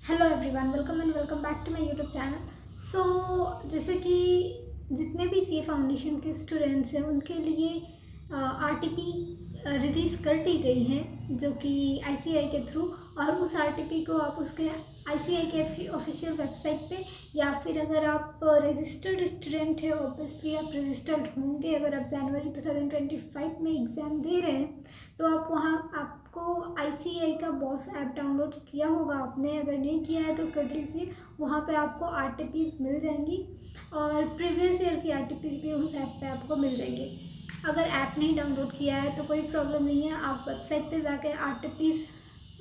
Hello everyone, welcome back to my YouTube channel. जैसे कि जितने भी सीए फाउंडेशन के स्टूडेंट्स हैं उनके लिए आरटीपी रिलीज़ कर दी गई है, जो कि आईसीएआई के थ्रू। और उस आरटीपी को आप उसके आईसीएआई के ऑफिशियल वेबसाइट पे, या फिर अगर आप रजिस्टर्ड स्टूडेंट है, ऑब्वियसली आप रजिस्टर्ड होंगे अगर आप जनवरी 2025 में एग्ज़ाम दे रहे हैं, तो आप वहाँ आपको आईसीएआई का बॉस ऐप डाउनलोड किया होगा आपने। अगर नहीं किया है तो कर लीजिए, वहाँ पे आपको आरटीपीज़ मिल जाएंगी और प्रीवियस ईयर की आरटीपीज़ भी उस ऐप पे आपको मिल जाएंगी। अगर ऐप नहीं डाउनलोड किया है तो कोई प्रॉब्लम नहीं है, आप वेबसाइट पे जाके आरटीपीज़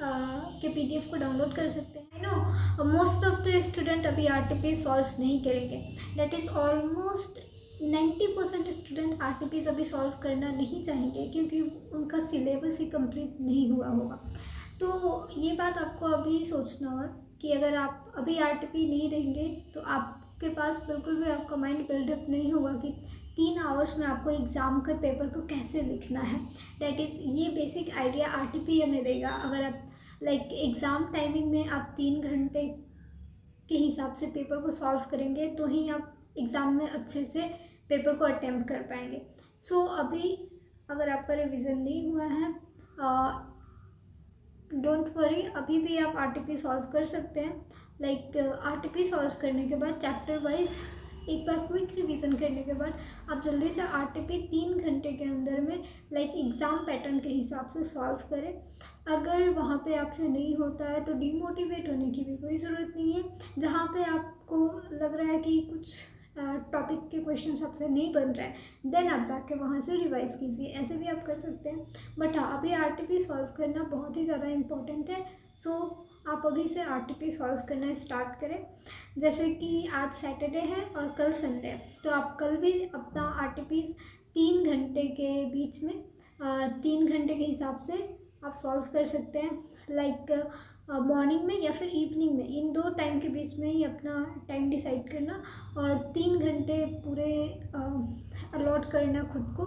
के पीडीएफ को डाउनलोड कर सकते हैं। I know most of the student अभी आरटीपी सॉल्व नहीं करेंगे, दैट इज़ ऑलमोस्ट 90% स्टूडेंट आरटीपीज़ अभी सॉल्व करना नहीं चाहेंगे क्योंकि उनका सिलेबस ही कंप्लीट नहीं हुआ होगा। तो ये बात आपको अभी सोचना होगा कि अगर आप अभी आरटीपी नहीं देंगे तो आपके पास बिल्कुल भी आपका माइंड बिल्डअप नहीं होगा कि 3 आवर्स में आपको एग्ज़ाम के पेपर को कैसे लिखना है। दैट इज़ ये बेसिक आइडिया आरटीपी हमें देगा। अगर आप एग्ज़ाम टाइमिंग में आप 3 घंटे के हिसाब से पेपर को सॉल्व करेंगे तो ही आप एग्ज़ाम में अच्छे से पेपर को अटेम्प्ट कर पाएंगे। अभी अगर आपका रिवीजन नहीं हुआ है, डोंट वरी, अभी भी आप आरटीपी सॉल्व कर सकते हैं। आरटीपी सॉल्व करने के बाद चैप्टर वाइज एक बार क्विक रिवीजन करने के बाद आप जल्दी से आरटीपी 3 घंटे के अंदर में एग्ज़ाम पैटर्न के हिसाब से सॉल्व करें। अगर वहाँ पे आपसे नहीं होता है तो डिमोटिवेट होने की भी कोई ज़रूरत नहीं है। जहाँ पे आपको लग रहा है कि कुछ टॉपिक के क्वेश्चन आपसे नहीं बन रहा है, देन आप जाके वहाँ से रिवाइज कीजिए, ऐसे भी आप कर सकते हैं। बट हाँ, अभी आरटीपी सॉल्व करना बहुत ही ज़्यादा इम्पोर्टेंट है। आप अभी से आरटीपी सॉल्व करना स्टार्ट करें। जैसे कि आज सैटरडे है और कल संडे है, तो आप कल भी अपना आरटीपी 3 घंटे के बीच में 3 घंटे के हिसाब से आप सॉल्व कर सकते हैं। मॉर्निंग में या फिर इवनिंग में, इन 2 टाइम के बीच में ही अपना टाइम डिसाइड करना और 3 घंटे पूरे अलॉट करना खुद को।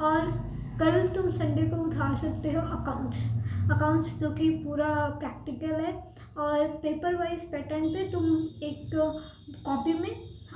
और कल तुम संडे को उठा सकते हो अकाउंट्स जो कि पूरा प्रैक्टिकल है, और पेपर वाइज पैटर्न पे तुम एक कॉपी में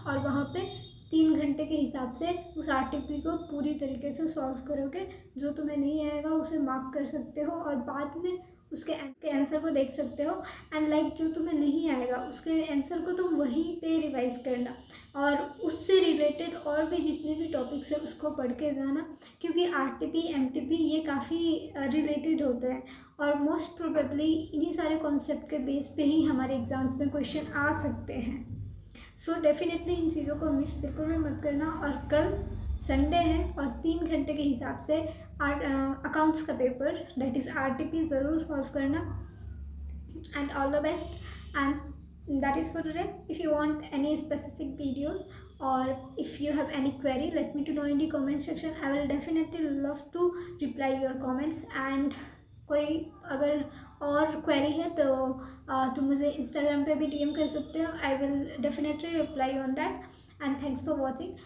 और वहाँ पे 3 घंटे के हिसाब से उस आरटीपी को पूरी तरीके से सॉल्व करोगे। जो तुम्हें नहीं आएगा उसे मार्क कर सकते हो और बाद में उसके आंसर को देख सकते हो। एंड जो तुम्हें नहीं आएगा उसके आंसर को तुम वहीं पे रिवाइज करना और उससे रिलेटेड और भी जितने भी टॉपिक्स है उसको पढ़ के जाना, क्योंकि आरटीपी एमटीपी ये काफ़ी रिलेटेड होते हैं और मोस्ट प्रोबेबली इन्हीं सारे कॉन्सेप्ट के बेस पे ही हमारे एग्ज़ाम्स में क्वेश्चन आ सकते हैं। डेफिनेटली इन चीज़ों को मिस बिल्कुल भी मत करना। और कल संडे है और 3 घंटे के हिसाब से अकाउंट्स का पेपर दैट इज़ आरटीपी ज़रूर सॉल्व करना। And all the best, and that is for today. If you want any specific videos or if you have any query, let me to know in the comment section. I will definitely love to reply your comments. And कोई अगर और query है तो तुम मुझे Instagram पे भी DM कर सकते हो। I will definitely reply on that. And thanks for watching.